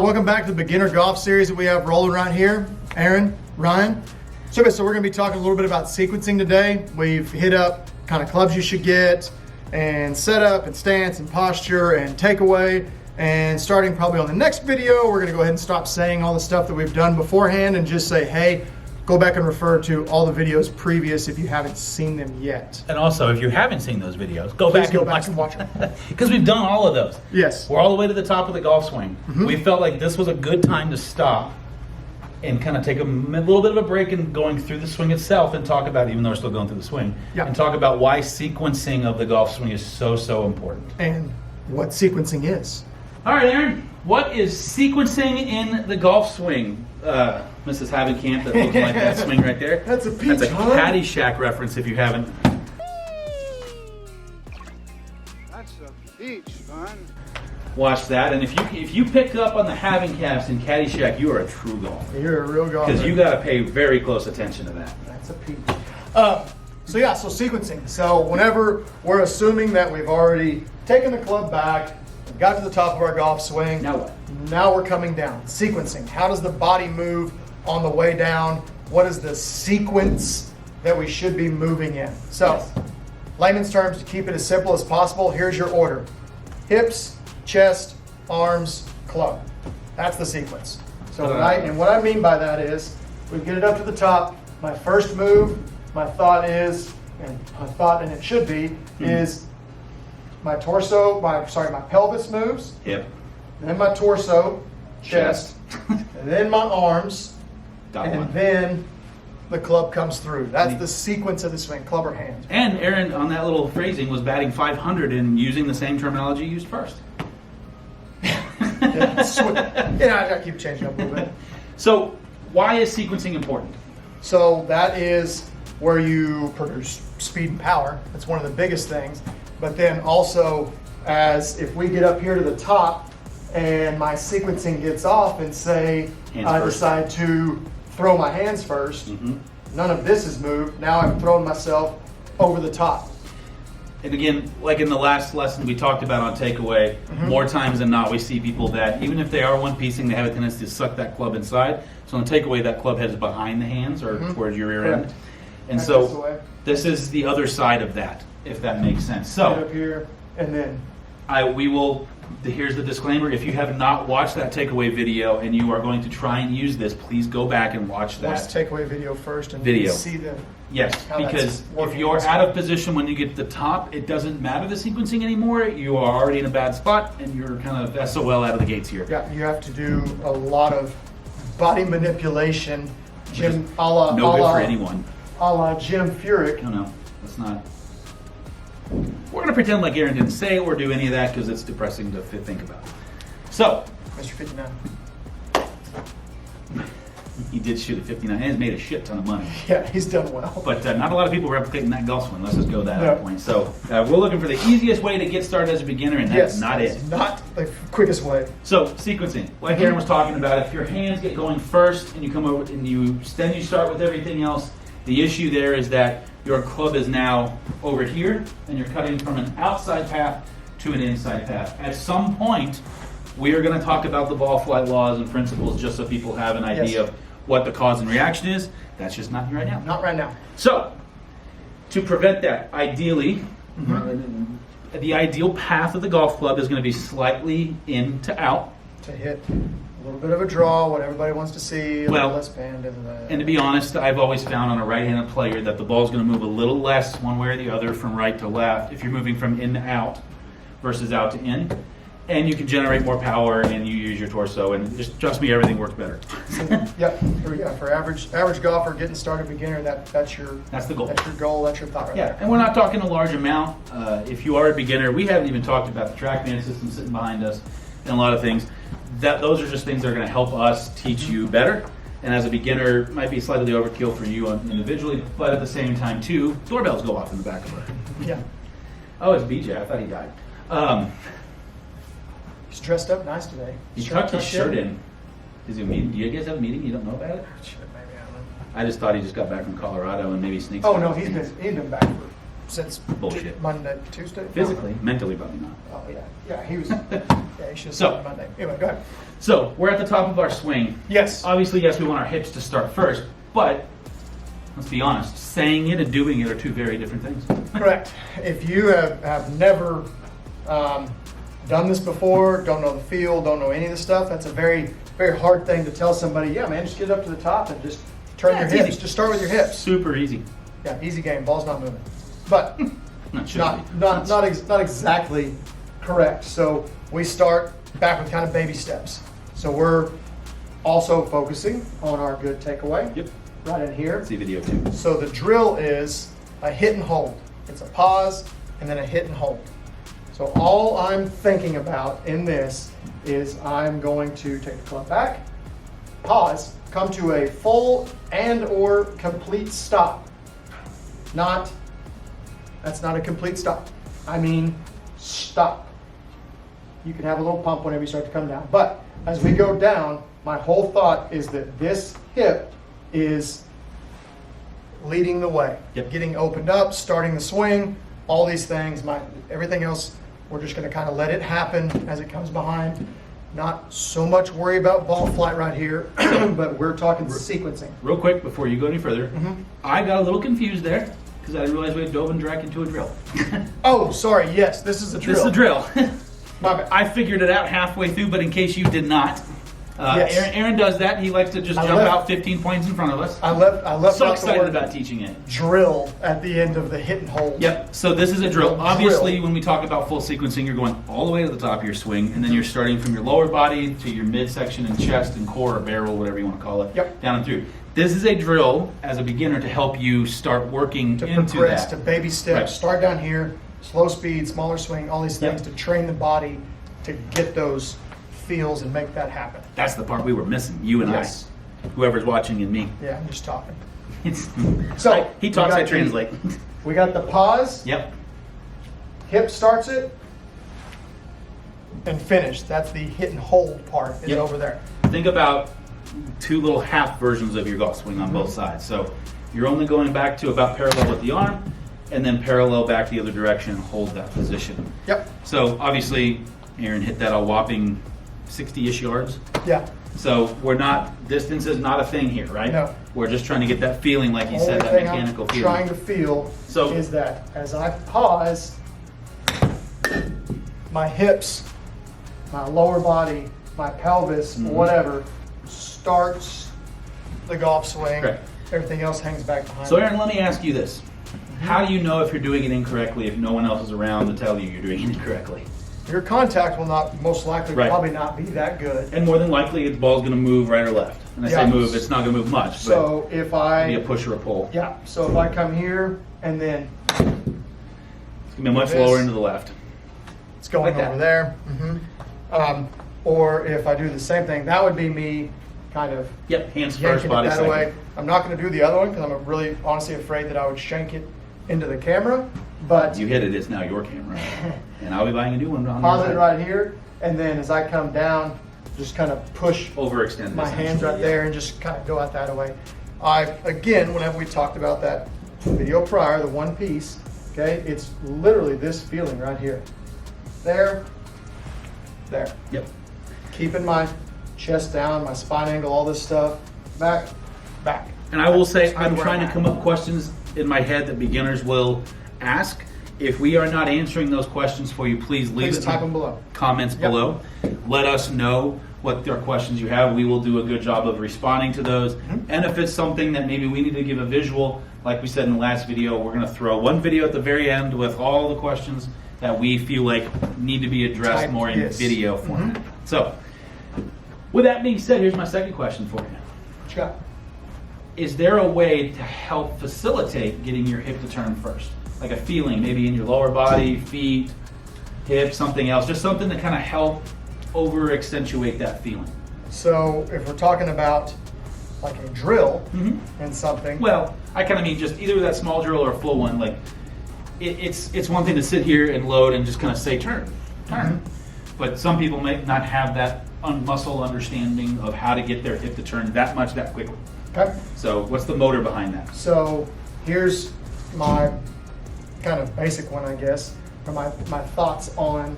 welcome back to the beginner golf series that we have rolling right here. Aaron, Ryan. So we're going to be talking a little bit about sequencing today. We've hit up kind of clubs you should get, and setup, and stance, and posture, and takeaway. And starting probably on the next video, we're going to go ahead and stop saying all the stuff that we've done beforehand and just say, hey, go back and refer to all the videos previous if you haven't seen them yet. And also, if you haven't seen those videos, go back and watch them. Because we've done all of those. Yes. We're all the way to the top of the golf swing. Mm-hmm. We felt like this was a good time to stop and kind of take a little bit of a break in going through the swing itself and talk about, even though we're still going through the swing, and talk about why sequencing of the golf swing is so important. And what sequencing is. All right, Aaron, what is sequencing in the golf swing? Mrs. Havenkamp, that looks like that swing right there. That's a peach, That's a Caddyshack reference if you haven't. That's a peach, son. Watch that, and if you pick up on the Havenkamps in Caddyshack, you are a true golfer. You're a real golfer. Because you got to pay very close attention to that. That's a peach. So sequencing. So whenever we're assuming that we've already taken the club back, got to the top of our golf swing. Now what? Now we're coming down. Sequencing. How does the body move on the way down? What is the sequence that we should be moving in? So, layman's terms, to keep it as simple as possible, here's your order. Hips, chest, arms, club. That's the sequence. So what I mean by that is, we get it up to the top. My first move, my thought is, and it should be, is my torso, my pelvis moves. Hip. Then my torso, chest, and then my arms, then the club comes through. That's the sequence of the swing, club or hand. And Aaron, on that little phrasing, was batting 500 and using the same terminology used first. I gotta keep changing up a little bit. So, why is sequencing important? So that is where you produce speed and power. That's one of the biggest things. But then also, as if we get up here to the top and my sequencing gets off and say I decide to throw my hands first, none of this is moved. Now I've thrown myself over the top. And again, like in the last lesson we talked about on takeaway, more times than not we see people that, even if they are one-piecing, they have a tendency to suck that club inside. So on takeaway, that club head is behind the hands or towards your rear end. And so this is the other side of that, if that makes sense. So get up here and then here's the disclaimer. If you have not watched that takeaway video and you are going to try and use this, please go back and watch that. Watch the takeaway video first and see the Yes, because if you're out of position when you get to the top, it doesn't matter the sequencing anymore. You are already in a bad spot and you're kind of SOL out of the gates here. Yeah, you have to do a lot of body manipulation. Jim, good for anyone. A la Jim Furyk. No, that's not. We're going to pretend like Aaron didn't say it or do any of that because it's depressing to think about. So, Mr. 59. He did shoot at 59 and has made a shit ton of money. Yeah, he's done well. But not a lot of people are replicating that golf swing. Let's just go that point. So we're looking for the easiest way to get started as a beginner, and that's not it. Not the quickest way. So sequencing, like Aaron was talking about, if your hands get going first and you come over and you start with everything else, the issue there is that your club is now over here and you're cutting from an outside path to an inside path. At some point, we are going to talk about the ball flight laws and principles just so people have an idea of what the cause and reaction is. That's just not right now. Not right now. So, to prevent that, ideally, the ideal path of the golf club is going to be slightly in to out. To hit a little bit of a draw, what everybody wants to see, a little less band. And to be honest, I've always found on a right-handed player that the ball's going to move a little less one way or the other from right to left if you're moving from in to out versus out to in. And you can generate more power and you use your torso, and just trust me, everything works better. Yep, here we go. For average golfer, getting started beginner, that's the goal. That's your goal, that's your thought right there. And we're not talking a large amount. If you are a beginner, we haven't even talked about the TrackMan system sitting behind us and a lot of things. Those are just things that are going to help us teach you better. And as a beginner, it might be slightly overkill for you individually, but at the same time too, doorbells go off in the back of her. Yeah. Oh, it's BJ. I thought he died. He's dressed up nice today. He tucked his shirt in. Is he a meeting? Do you guys have a meeting? You don't know about it? Maybe, I don't know. I just thought he just got back from Colorado and maybe sneaks. Oh no, he's been back for since Bullshit. Monday, Tuesday? Physically, mentally, probably not. Oh, yeah. Yeah, he was. Yeah, he should have So- started Monday. Anyway, go ahead. So we're at the top of our swing. Yes. Obviously, yes, we want our hips to start first, but let's be honest, saying it and doing it are two very different things. Correct. If you have never done this before, don't know the feel, don't know any of the stuff, that's a very, very hard thing to tell somebody, yeah, man, just get up to the top and just turn Yeah, your it's hips. easy. Just start with your hips. Super easy. Yeah, easy game. Ball's not moving. But not exactly correct. So we start back with kind of baby steps. So we're also focusing on our good takeaway. Yep. Right in here. See video too. So the drill is a hit and hold. It's a pause and then a hit and hold. So all I'm thinking about in this is I'm going to take the club back, pause, come to a full and or complete stop. That's not a complete stop. I mean, stop. You can have a little pump whenever you start to come down. But as we go down, my whole thought is that this hip is leading the way. Yep. Getting opened up, starting the swing, all these things. Everything else, we're just going to kind of let it happen as it comes behind. Not so much worry about ball flight right here, but we're talking sequencing. Real quick, before you go any further, I got a little confused there because I didn't realize we had dove and direct into a drill. Oh, sorry. Yes, this is a drill. This is a drill. My bad. I figured it out halfway through, but in case you did not, Yes. Aaron does that. He likes to just I jump left- out 15 points in front of us. I left So out the excited word about teaching it. drill at the end of the hit and hold. Yep. So this is a drill. Drill. Obviously, when we talk about full sequencing, you're going all the way to the top of your swing, and then you're starting from your lower body to your midsection and chest and core or barrel, whatever you want to call it, Yep. down and through. This is a drill as a beginner to help you start working To into progress, that. to baby steps, Right. start down here, slow speed, smaller swing, all these things Yep. to train the body to get those feels and make that happen. That's the part we were missing. You and Yes. I, whoever's watching, and me. Yeah, I'm just talking. It's, So he talks, we I got translate. We got the pause, Yep. hip starts it, and finish. That's the hit and hold part is Yep. over there. Think about two little half versions of your golf swing on both sides. So you're only going back to about parallel with the arm, and then parallel back the other direction and hold that position. Yep. So obviously, Aaron hit that a whopping 60-ish yards. Yeah. So we're not, distance is not a thing here, right? No. We're just trying to get that feeling, like you said, Only that thing mechanical I'm feeling. trying to feel So- is that as I pause, my hips, my lower body, my pelvis, Mhm. whatever, starts the golf swing. Correct. Everything else hangs back behind. So it. Aaron, let me ask you this. How do you know if you're doing it incorrectly if no one else is around to tell you you're doing it incorrectly? Your contact will not, most likely, Right. probably not be that good. And more than likely, the ball's going to move right or left. And I say Yeah. move, it's not going to move much, So if but be a I, push or a pull. yeah, so if I come here and then It's going to be much This. lower into the left. it's going Like that. over there. Or if I do the same thing, that would be me kind of Yep, hands first, yanking body it that second. way. I'm not going to do the other one because I'm really honestly afraid that I would shank it into the camera. But You hit it, it's now your camera. And I'll be buying a new one on pause your it right here, and then as I come down, just kind of push Overextend my this, hands right essentially, there yeah. and just kind of go out that way. Again, whenever we talked about that video prior, the one piece, okay, it's literally this feeling right here. There, there. Yep. Keeping my chest down, my spine angle, all this stuff, back, back. And I will say, That's I'm where trying to at. come up questions in my head that beginners will ask. If we are not answering those questions for you, please leave Please it type in them below. comments Yep. below. Let us know what their questions you have. We will do a good job of responding to those. Mm-hmm. And if it's something that maybe we need to give a visual, like we said in the last video, we're going to throw one video at the very end with all the questions that we feel like need to be addressed Type more in this. video format. So, with that being said, here's my second question for you. What you got? Is there a way to help facilitate getting your hip to turn first? Like a feeling, maybe in your lower body, feet, hips, something else, just something to kind of help over accentuate that feeling. So if we're talking about like a drill Mhm. and something, Well, I kind of mean just either that small drill or a full one. Like it's one thing to sit here and load and just kind of say turn, turn. But some people may not have that muscle understanding of how to get their hip to turn that much that quickly. okay. So what's the motor behind that? So here's my kind of basic one, I guess, for my thoughts on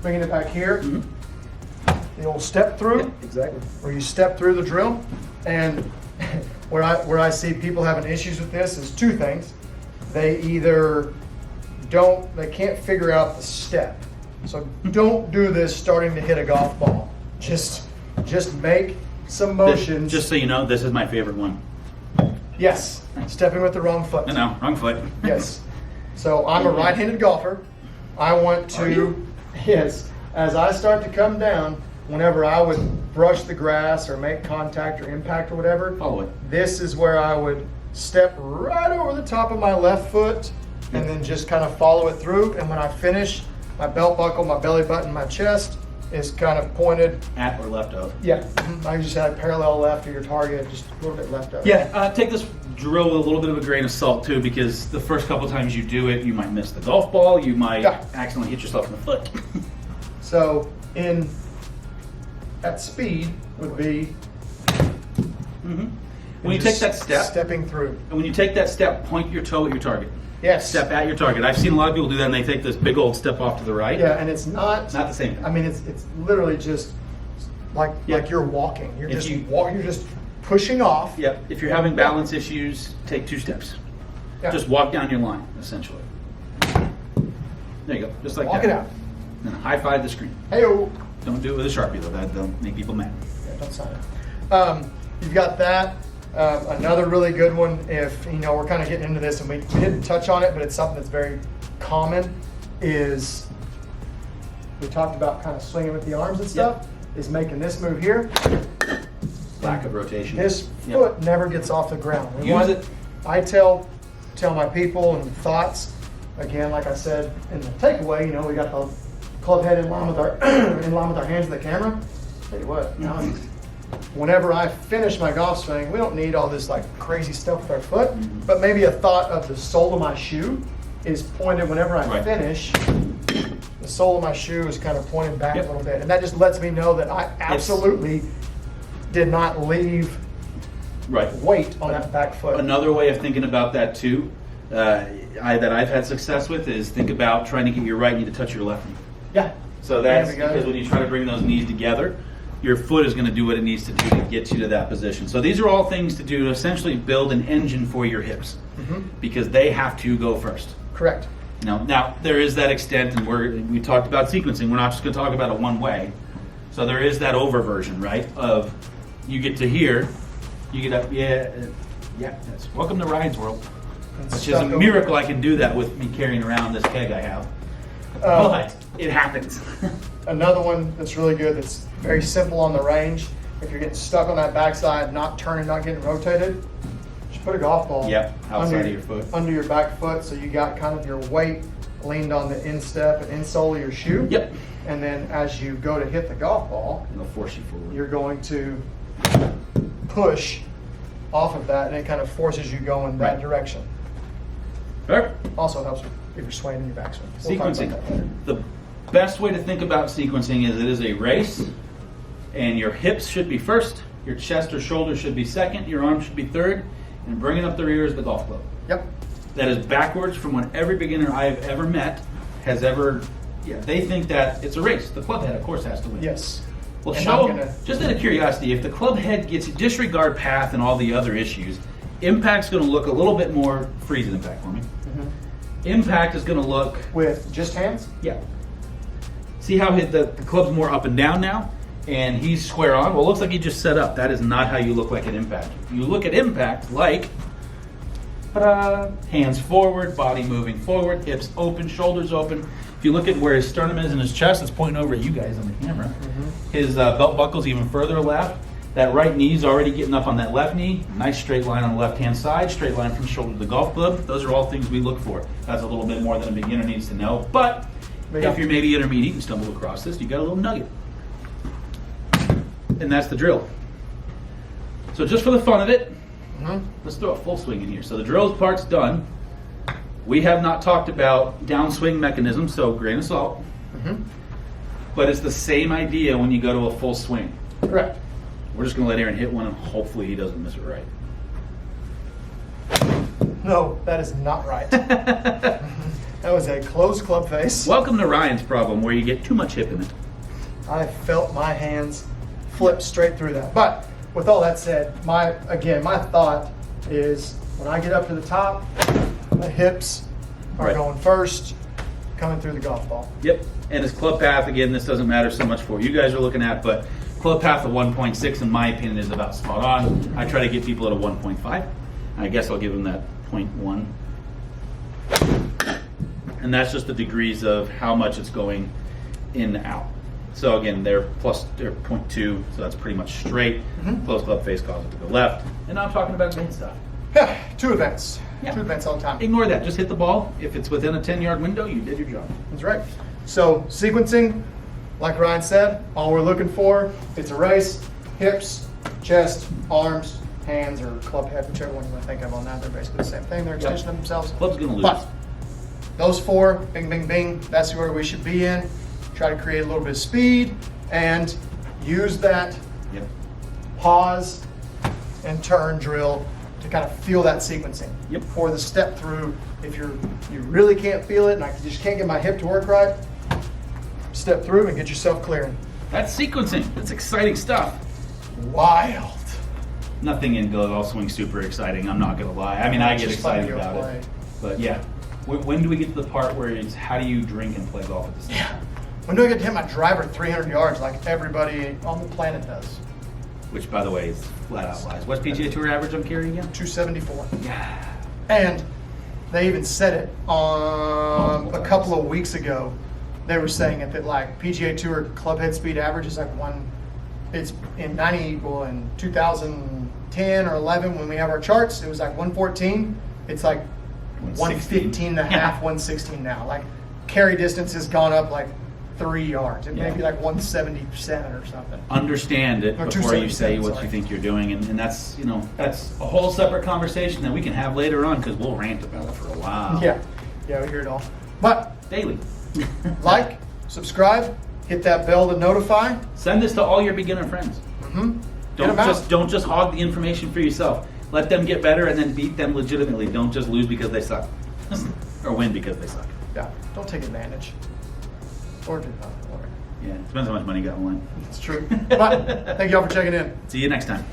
bringing it back here. The old step through, Exactly. where you step through the drill. And where I see people having issues with this is two things. They either they can't figure out the step. So don't do this starting to hit a golf ball. Just make some motions. Just so you know, this is my favorite one. Yes, stepping with the wrong foot. No, wrong foot. Yes. So I'm a right-handed golfer. I want Are to, you? yes, as I start to come down, whenever I would brush the grass or make contact or impact or whatever, Follow it. this is where I would step right over the top of my left foot and then just kind of follow it through. And when I finish, my belt buckle, my belly button, my chest is kind of pointed. At or left of. Yeah, I just had parallel left of your target, just a little bit left of. Yeah, take this drill with a little bit of a grain of salt too, because the first couple times you do it, you might miss the golf ball, you might accidentally hit yourself in the foot. So at speed would be When you take that step, stepping through. and when you take that step, point your toe at your target. Yes. Step at your target. I've seen a lot of people do that, and they take this big old step off to the right. Yeah, and it's not Not the same thing. I mean, it's literally just like you're walking. You're If you're just pushing off. Yep. If you're having balance issues, take 2 steps. Yeah. Just walk down your line, essentially. There you go. Just like walk that. it out. And high five the screen. Hey-o. Don't do it with a Sharpie, though. That'll make people mad. Yeah, don't sign it. You've got that. Another really good one, if we're kind of getting into this and we didn't touch on it, but it's something that's very common, is we talked about kind of swinging with the arms and stuff, is making this move here. Lack of rotation. This foot never gets off the ground. And Use what it. I tell my people and thoughts, again, like I said in the takeaway, we got the club head in line with our hands in the camera. Tell you what, whenever I finish my golf swing, we don't need all this like crazy stuff with our foot, but maybe a thought of the sole of my shoe is pointed whenever I finish. The sole of my shoe is kind of pointed back a little bit, and that just lets me know that I absolutely did not leave weight on that back foot. Another way of thinking about that too, that I've had success with, is think about trying to get your right knee to touch your left knee. Yeah. So that's There we go. because when you try to bring those knees together, your foot is going to do what it needs to do to get you to that position. So these are all things to do to essentially build an engine for your hips, because they have to go first. Correct. Now there is that extent, and we talked about sequencing. We're not just going to talk about it one way. So there is that over version, right? Of you get to here, you get up, that's welcome to Ryan's world. It's just a miracle I can do that with me carrying around this keg I have. But it happens. Another one that's really good, that's very simple on the range. If you're getting stuck on that backside, not turning, not getting rotated, just put a golf ball outside of your foot. Under your back foot, so you got kind of your weight leaned on the instep and insole of your shoe. Yep. And then as you go to hit the golf ball, It'll force you forward. you're going to push off of that, and it kind of forces you going that direction. Perfect. Also helps if you're swaying in your backswing. We'll talk about Sequencing. that later. The best way to think about sequencing is it is a race, and your hips should be first, your chest or shoulders should be second, your arms should be third, and bringing up the rear is the golf club. Yep. That is backwards from what every beginner I have ever met has ever. They think that it's a race. The club head, of course, has to win. Yes. Well, And show I'm gonna- just out of curiosity, if the club head gets disregard path and all the other issues, impact's going to look a little bit more. Freeze an impact for me. Impact is going to look. With just hands? See how the club's more up and down now, and he's square on. Well, it looks like he just set up. That is not how you look like at impact. You look at impact like. Hands forward, body moving forward, hips open, shoulders open. If you look at where his sternum is in his chest, it's pointing over at you guys on the camera. His belt buckle's even further left. That right knee's already getting up on that left knee. Nice straight line on the left-hand side, straight line from shoulder to the golf club. Those are all things we look for. That's a little bit more than a beginner needs to know. But if you're maybe intermediate and stumble across this, you got a little nugget. And that's the drill. So just for the fun of it, let's throw a full swing in here. So the drill part's done. We have not talked about downswing mechanism, so grain of salt. But it's the same idea when you go to a full swing. Correct. We're just going to let Aaron hit one, and hopefully he doesn't miss it right. No, that is not right. That was a closed club face. Welcome to Ryan's problem, where you get too much hip in it. I felt my hands flip straight through that. But with all that said, my thought is when I get up to the top, my hips are Right. going first, coming through the golf ball. Yep. And his club path, again, this doesn't matter so much for what you guys are looking at, but club path of 1.6, in my opinion, is about spot on. I try to get people at a 1.5. I guess I'll give them that 0.1. And that's just the degrees of how much it's going in and out. So again, they're 0.2, so that's pretty much straight. Close club face causes it to go left. And now I'm talking about main stuff. Yeah, 2 events. Yeah. 2 events all the time. Ignore that. Just hit the ball. If it's within a 10-yard window, you did your job. That's right. So sequencing, like Ryan said, all we're looking for, it's a race, hips, chest, arms, hands, or club head, whichever one you want to think of on that. They're basically the same thing. They're extension of themselves. Club's going to lose. But those 4, bing, bing, bing, that's where we should be in. Try to create a little bit of speed and use that Yep. pause and turn drill to kind of feel that sequencing. Yep. For the step through, if you really can't feel it and I just can't get my hip to work right, step through and get yourself clearing. That's sequencing. That's exciting stuff. Wild. Nothing in golf swing super exciting. I'm not gonna lie. I mean, I get Just fun to excited go about play. it. But yeah, when do we get to the part where it's how do you drink and play golf at the same time? When do I get to hit my driver 300 yards like everybody on the planet does? Which, by the way, is flat out lies. What's PGA Tour average I'm carrying again? 274. Yeah. And they even said it on a couple of weeks ago. They were saying it that like PGA Tour club head speed average is like it's in 2010 or 11 when we have our charts, it was like 114. It's like 115 and a half, Yeah. 116 now. Like carry distance has gone up like 3 yards. It may Yeah. be like 177 or something. Understand it Or before you 277, say what sorry. you think you're doing, and that's that's a whole separate conversation that we can have later on because we'll rant about it for a while. Yeah, we hear it all. But Daily. like, subscribe, hit that bell to notify. Send this to all your beginner friends. Get 'em out. Don't just hog the information for yourself. Let them get better and then beat them legitimately. Don't just lose because they suck, or win because they suck. Yeah, don't take advantage. Or do not. Yeah, it depends how much money you got in line. It's true. But thank you all for checking in. See you next time.